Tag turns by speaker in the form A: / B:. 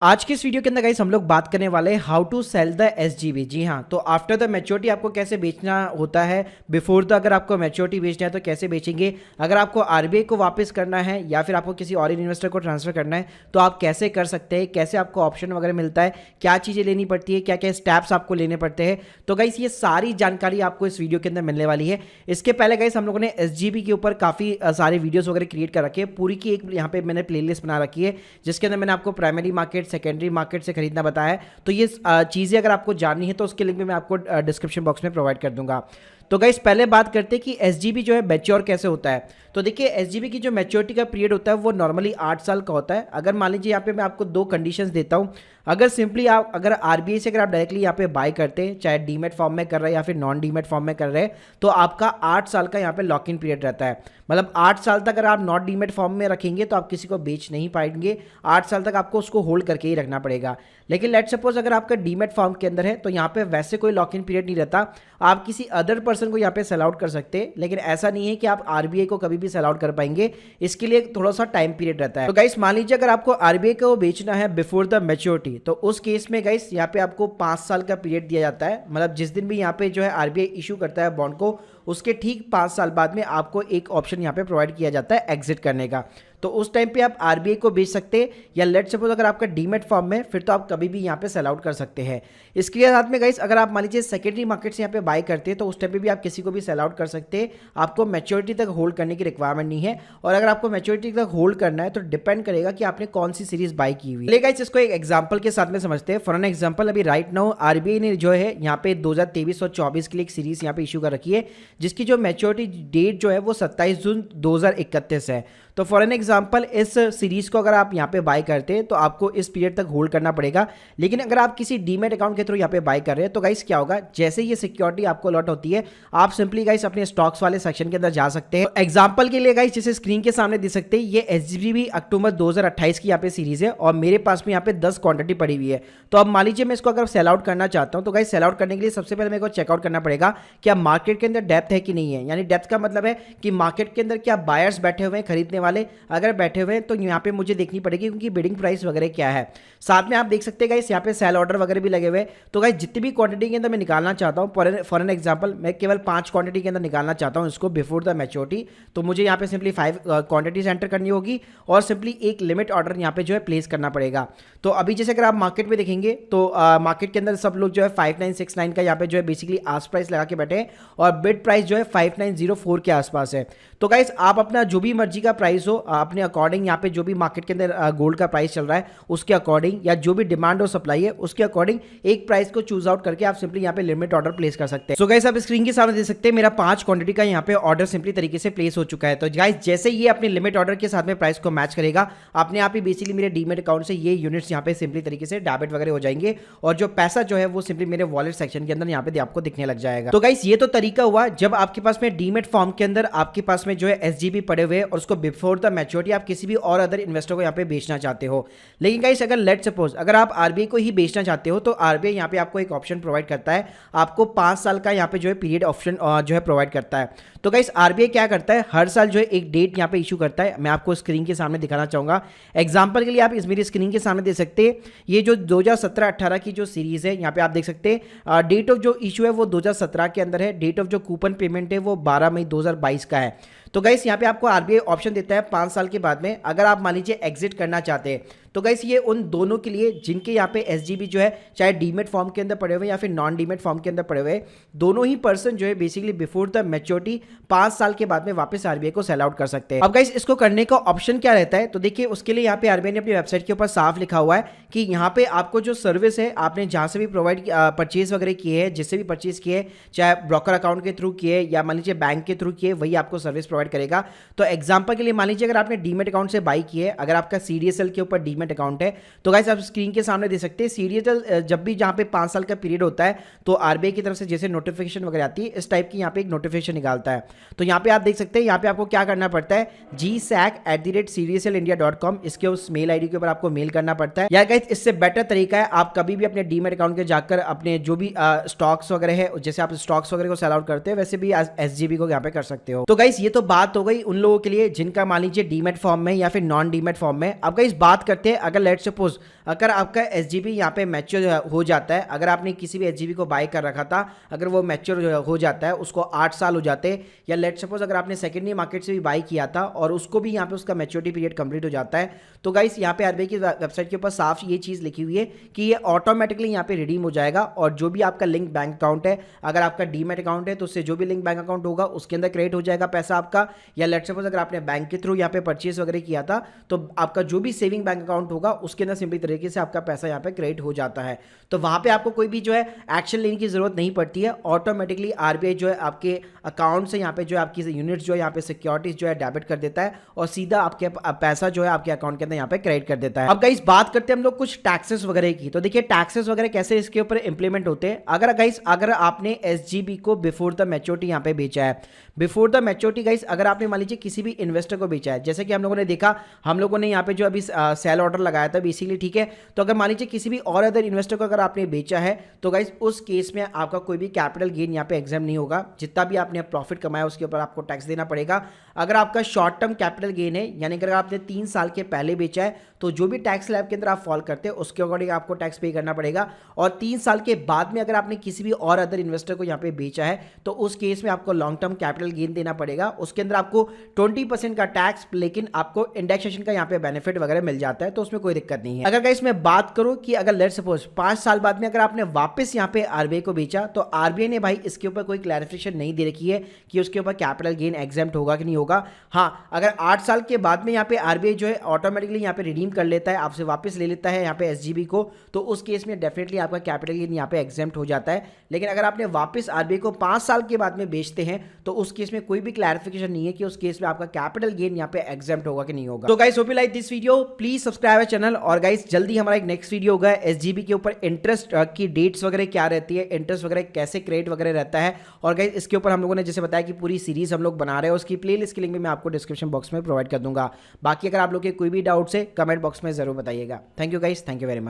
A: आज के इस वीडियो के अंदर गाइस हम लोग बात करने वाले हैं how to sell the SGB. जी हाँ, तो आफ्टर द मैच्योरिटी आपको कैसे बेचना होता है, बिफोर द अगर आपको मैच्योरिटी बेचना है तो कैसे बेचेंगे, अगर आपको आरबीआई को वापस करना है या फिर आपको किसी और इन्वेस्टर को ट्रांसफर करना है तो आप कैसे कर सकते हैं, कैसे आपको ऑप्शन वगैरह मिलता है, क्या चीज़ें लेनी पड़ती है, क्या क्या स्टेप्स आपको लेने पड़ते हैं। तो गाइस ये सारी जानकारी आपको इस वीडियो के अंदर मिलने वाली है। इसके पहले गाइस हम लोगों ने एसजीबी के ऊपर काफ़ी सारे वीडियोस वगैरह क्रिएट कर रखे हैं। पूरी की एक यहाँ पे मैंने प्लेलिस्ट बना रखी है जिसके अंदर मैंने आपको प्राइमरी मार्केट, सेकेंडरी मार्केट से खरीदना बताया है। तो ये चीज़ें अगर आपको जाननी है तो उसके लिंक भी मैं आपको डिस्क्रिप्शन बॉक्स में प्रोवाइड कर दूंगा। तो गाइस पहले बात करते हैं कि एसजीबी जो है मैच्योर कैसे होता है। तो देखिए एसजीबी की जो मैच्योरिटी का पीरियड होता है वो नॉर्मली 8 साल का होता है। अगर मान लीजिए यहाँ पे मैं आपको दो कंडीशंस देता हूँ। अगर सिंपली आप अगर आरबीआई से अगर आप डायरेक्टली यहाँ पे बाय करते हैं, चाहे डीमेट फॉर्म में कर रहे हैं या फिर नॉन डीमेट फॉर्म में कर रहे हैं, तो आपका 8 साल का यहाँ पे लॉक इन पीरियड रहता है। मतलब 8 साल तक अगर आप नॉट डीमेट फॉर्म में रखेंगे तो आप किसी को बेच नहीं पाएंगे। 8 साल तक आपको उसको होल्ड करके ही रखना पड़ेगा। लेकिन लेट सपोज अगर आपका डीमेट फॉर्म के अंदर है तो यहाँ पे वैसे कोई लॉक इन पीरियड नहीं रहता। आप किसी अदर पर्सन को यहाँ पे सेल आउट कर सकते हैं, लेकिन ऐसा नहीं है कि आप आरबीआई को कभी भी सेल आउट कर पाएंगे। इसके लिए थोड़ा सा टाइम पीरियड रहता है। तो गाइस मान लीजिए अगर आपको आरबीआई को बेचना है बिफोर द मैच्योरिटी, तो उस केस में गाइस यहाँ पे आपको 5 साल का पीरियड दिया जाता है। मतलब जिस दिन भी यहाँ पे जो है आरबीआई इशू करता है बॉन्ड को, उसके ठीक 5 साल बाद में आपको एक ऑप्शन यहाँ पे प्रोवाइड किया जाता है एग्जिट करने का। तो उस टाइम पे आप आरबीआई को बेच सकते हैं, या लेट सपोज अगर आपका डीमेट फॉर्म में, फिर तो आप कभी भी यहाँ पे सेल आउट कर सकते हैं। इसके साथ में गाइस अगर आप मान लीजिए सेकेंडरी मार्केट से यहाँ पे बाय करते हैं तो उस टाइम पे भी आप किसी को भी सेल आउट कर सकते हैं। आपको मैच्योरिटी तक होल्ड करने की रिक्वायरमेंट नहीं है। और अगर आपको मैच्योरिटी तक होल्ड करना है तो डिपेंड करेगा कि आपने कौन सी सीरीज बाय की हुई है। गाइस इसको एक एग्जांपल के साथ में समझते हैं। फॉर एन एग्जांपल अभी राइट नाउ आरबीआई ने जो है यहाँ पे 2023 और 24 के लिए एक सीरीज यहाँ पे इशू कर रखी है, जिसकी जो मैच्योरिटी डेट जो है वो 27 जून 2031 है। तो फॉर एन एग्जांपल इस सीरीज को अगर आप यहाँ पे बाय करते हैं तो आपको इस पीरियड तक होल्ड करना पड़ेगा। लेकिन अगर आप किसी डीमेट अकाउंट के थ्रू यहाँ पे बाय कर रहे हैं तो गाइस क्या होगा, जैसे ये सिक्योरिटी आपको अलॉट होती है आप सिंपली गाइस अपने स्टॉक्स वाले सेक्शन के अंदर जा सकते हैं। एग्जांपल के लिए गाइस जैसे स्क्रीन के सामने देख सकते हैं, ये एसजीबी अक्टूबर 2028 की यहाँ पे सीरीज है और मेरे पास में यहाँ पे 10 क्वांटिटी पड़ी हुई है। तो अब मान लीजिए मैं इसको अगर सेल आउट करना चाहता हूँ तो गाइस सेल आउट करने के लिए सबसे पहले मेरे को चेकआउट करना पड़ेगा क्या मार्केट के अंदर डेप्थ है कि नहीं है। यानी डेप्थ का मतलब है कि मार्केट के अंदर क्या बायर्स बैठे हुए हैं खरीदने वाले, अगर बैठे हुए हैं तो यहाँ पे मुझे देखनी पड़ेगी उनकी बिडिंग प्राइस वगैरह क्या है। साथ में आप देख सकते हैं गाइस यहाँ पे सेल ऑर्डर वगैरह भी लगे हुए हैं। तो गाइस जितनी भी क्वांटिटी के अंदर मैं निकालना चाहता हूँ, फॉर एन एग्जांपल मैं केवल 5 क्वांटिटी के अंदर निकालना चाहता हूँ इसको बिफोर द मैच्योरिटी, तो मुझे यहाँ पे सिंपली 5 क्वांटिटीज एंटर करनी होगी और सिंपली एक लिमिट ऑर्डर यहाँ पे जो है प्लेस करना पड़ेगा। तो अभी जैसे अगर आप मार्केट में देखेंगे तो मार्केट के अंदर सब लोग जो है 5969 का यहाँ पे जो है बेसिकली आस्क प्राइस लगा के बैठे हैं और बिड प्राइस जो है 5904 के आसपास है। तो गाइस आप अपना जो भी मर्जी का प्राइस हो अपने अकॉर्डिंग यहाँ पे जो भी मार्केट के अंदर गोल्ड का प्राइस चल रहा है उसके अकॉर्डिंग, या जो भी डिमांड और सप्लाई है उसके अकॉर्डिंग एक प्राइस को चूज आउट करके आप सिंपली यहाँ पे लिमिट ऑर्डर प्लेस कर सकते हैं। सो गाइस आप स्क्रीन के सामने देख सकते हैं मेरा 5 क्वांटिटी का यहाँ पे ऑर्डर सिंपली तरीके से प्लेस हो चुका है। तो गाइस जैसे ये अपने लिमिट ऑर्डर के साथ में प्राइस को मैच करेगा अपने आप ही बेसिकली मेरे डीमेट अकाउंट से ये यूनिट्स यहाँ पे सिंपली तरीके से डेबिट वगैरह हो जाएंगे और जो पैसा जो है वो सिंपली मेरे वॉलेट सेक्शन के अंदर यहाँ पे आपको दिखने लग जाएगा। तो गाइस ये तो तरीका हुआ जब आपके पास में डीमेट फॉर्म के अंदर आपके पास में जो है एसजीबी पड़े हुए और उसको बिफोर द मैच्योरिटी आप किसी भी और अदर इन्वेस्टर को यहाँ पे बेचना चाहते हो। लेकिन गाइस अगर लेट सपोज अगर आप आरबीआई को ही बेचना चाहते हो तो आरबीआई यहाँ पे आपको एक ऑप्शन प्रोवाइड करता है, आपको 5 साल का यहाँ पे जो है पीरियड ऑप्शन जो है प्रोवाइड करता है। तो गाइस आरबीआई क्या करता है, हर साल जो है एक डेट यहाँ पे इशू करता है। मैं आपको स्क्रीन के सामने दिखाना चाहूंगा। एग्जांपल के लिए आप इस मेरी स्क्रीन के सामने देख सकते हैं, ये जो 2017-18 की जो सीरीज है यहाँ पे आप देख सकते हैं डेट ऑफ जो इशू है वो 2017 के अंदर है, डेट ऑफ जो कूपन पेमेंट है वो 12 मई 2022 का है। तो गाइस यहाँ पे आपको आरबीआई ऑप्शन देता है 5 साल के बाद में अगर आप मान लीजिए एग्जिट करना चाहते हैं। तो गाइस ये उन दोनों के लिए जिनके यहाँ पे एसजीबी जो है चाहे डीमेट फॉर्म के अंदर पड़े हुए या फिर नॉन डीमेट फॉर्म के अंदर पड़े हुए, दोनों ही पर्सन जो है बेसिकली बिफोर द मैच्योरिटी 5 साल के बाद में वापस आरबीआई को सेल आउट कर सकते हैं। अब गाइस इसको करने का ऑप्शन क्या रहता है, तो देखिए उसके लिए यहाँ पे आरबीआई ने अपनी वेबसाइट के ऊपर साफ लिखा हुआ है कि यहाँ पे आपको जो सर्विस है आपने जहाँ से भी प्रोवाइड परचेज वगैरह किए हैं, जिससे भी परचेज किए, चाहे ब्रोकर अकाउंट के थ्रू किए या मान लीजिए बैंक के थ्रू किए, वही आपको सर्विस प्रोवाइड करेगा। तो एग्जांपल के लिए मान लीजिए अगर आपने डीमेट अकाउंट से बाई किए, अगर आपका सीडीएसएल के ऊपर डीमेट अकाउंट है तो गाइस आप स्क्रीन के सामने देख सकते हैं सीडीएसएल जब भी जहां पे 5 साल का पीरियड होता है तो आरबीआई की तरफ से जैसे नोटिफिकेशन वगैरह आती है इस टाइप की यहाँ पे एक नोटिफिकेशन निकालता है। तो यहाँ पे आप देख सकते हैं यहाँ पे आपको क्या करना पड़ता है, gsac@cdselindia.com इसके उस मेल आईडी के ऊपर आपको मेल करना पड़ता है। यार गाइस इससे बेटर तरीका है आप कभी भी अपने डीमेट अकाउंट के जाकर अपने जो भी स्टॉक्स वगैरह है, जैसे आप स्टॉक्स वगैरह को सेल आउट करते हैं वैसे भी एसजीबी को यहाँ पे कर सकते हो। तो गाइस ये तो बात हो गई उन लोगों के लिए जिनका मान लीजिए डीमेट फॉर्म में या फिर नॉन डीमेट फॉर्म में। अब गाइस बात करते हैं अगर लेट सपोज अगर आपका एसजीबी यहाँ पे मैच्योर हो जाता है, अगर आपने किसी भी एसजीबी को बाय कर रखा था, अगर वो मैच्योर हो जाता है, उसको 8 साल हो जाते, या लेट सपोज अगर आपने सेकेंडरी मार्केट से भी बाय किया था और उसको भी यहाँ पे उसका मैच्योरिटी पीरियड कंप्लीट हो जाता है, तो गाइस यहाँ पे आरबीआई की वेबसाइट के ऊपर साफ ये चीज़ लिखी हुई है कि ये ऑटोमेटिकली यहाँ पे रिडीम हो जाएगा और जो भी आपका लिंक बैंक अकाउंट है, अगर आपका डीमैट अकाउंट है तो उससे जो भी लिंक बैंक अकाउंट होगा उसके अंदर क्रेडिट हो जाएगा पैसा आपका, या लेट सपोज अगर आपने बैंक के थ्रू यहाँ पे परचेस वगैरह किया था तो आपका जो भी सेविंग बैंक अकाउंट होगा उसके अंदर सिंपली तरीके से आपका पैसा यहाँ पे क्रेडिट हो जाता है। तो वहाँ पे आपको कोई भी जो है एक्शन लेने की जरूरत नहीं पड़ती है, ऑटोमेटिकली आरबीआई जो है आपके अकाउंट से यहाँ पे जो है आपकी यूनिट्स जो है यहाँ पे सिक्योरिटीज जो है डेबिट कर देता है और सीधा आपके पैसा जो है आपके अकाउंट के अंदर यहाँ पे क्रेडिट कर देता है। अब गाइस बात करते हैं हम लोग कुछ टैक्सेस वगैरह की। तो देखिए टैक्सेस वगैरह कैसे इसके ऊपर इंप्लीमेंट होते हैं। अगर आपने एसजीबी को बिफोर द मैच्योरिटी यहाँ पे बेचा है, बिफोर द मैच्योरिटी गाइस अगर आपने मान लीजिए किसी भी इन्वेस्टर को बेचा है, जैसे कि हम लोगों ने देखा, हम लोगों ने यहाँ पे जो अभी सेल ऑर्डर लगाया था बेसिकली, ठीक है, तो अगर मान लीजिए किसी भी और अदर इन्वेस्टर को अगर आपने बेचा है तो गाइस उस केस में आपका कोई भी कैपिटल गेन यहाँ पे एग्जाम नहीं होगा, जितना भी आपने प्रॉफिट कमाया उसके ऊपर आपको टैक्स देना पड़ेगा। अगर आपका शॉर्ट टर्म कैपिटल गेन है, यानी अगर आपने 3 साल के पहले बेचा है तो जो भी टैक्स स्लैब के अंदर आप फॉल करते हैं उसके अकॉर्डिंग आपको टैक्स पे करना पड़ेगा, और 3 साल के बाद में अगर आपने किसी भी और अदर इन्वेस्टर को यहाँ पे बेचा है तो उस केस में आपको लॉन्ग टर्म कैपिटल गेन देना पड़ेगा, उसके अंदर आपको 20% का टैक्स, लेकिन आपको इंडेक्सेशन का यहाँ पे बेनिफिट वगैरह मिल जाता है, तो उसमें कोई दिक्कत नहीं है। अगर गाइस मैं बात करूं कि अगर लेट्स सपोज 5 साल बाद में अगर आपने वापस यहाँ पे आरबीआई को बेचा तो आरबीआई ने भाई इसके ऊपर कोई क्लैरिफिकेशन नहीं दे रखी है कि उसके ऊपर कैपिटल गेन एग्जाम्प्ट होगा कि नहीं होगा। हाँ, अगर 8 साल के बाद में यहाँ पे आरबीआई जो है ऑटोमेटिकली यहाँ पे रिडीम कर लेता है, आपसे वापस ले लेता है यहाँ पे एसजीबी को, तो उस केस में डेफिनेटली आपका कैपिटल गेन यहाँ पे एग्जाम्प्ट हो जाता है। लेकिन अगर आपने वापस आरबीआई को 5 साल के बाद में बेचते हैं तो उस केस में कोई भी क्लैरिफिकेशन नहीं है कि उस केस में आपका कैपिटल गेन यहाँ पे एग्जाम्प्ट होगा कि नहीं होगा। तो guys hope you like this video, please subscribe channel. और गाइस जल्दी हमारा एक नेक्स्ट वीडियो होगा एसजीबी के ऊपर, इंटरेस्ट की डेट्स वगैरह क्या रहती है, इंटरेस्ट वगैरह कैसे क्रेडिट वगैरह रहता है, और गाइस इसके ऊपर हम लोगों ने जैसे बताया कि पूरी सीरीज हम लोग बना रहे हैं, उसकी प्लेलिस्ट की लिंक भी मैं आपको डिस्क्रिप्शन बॉक्स में प्रोवाइड कर दूंगा। बाकी अगर आप लोग के कोई भी डाउट्स है कमेंट बॉक्स में जरूर बताइएगा। Thank you guys, thank you very much.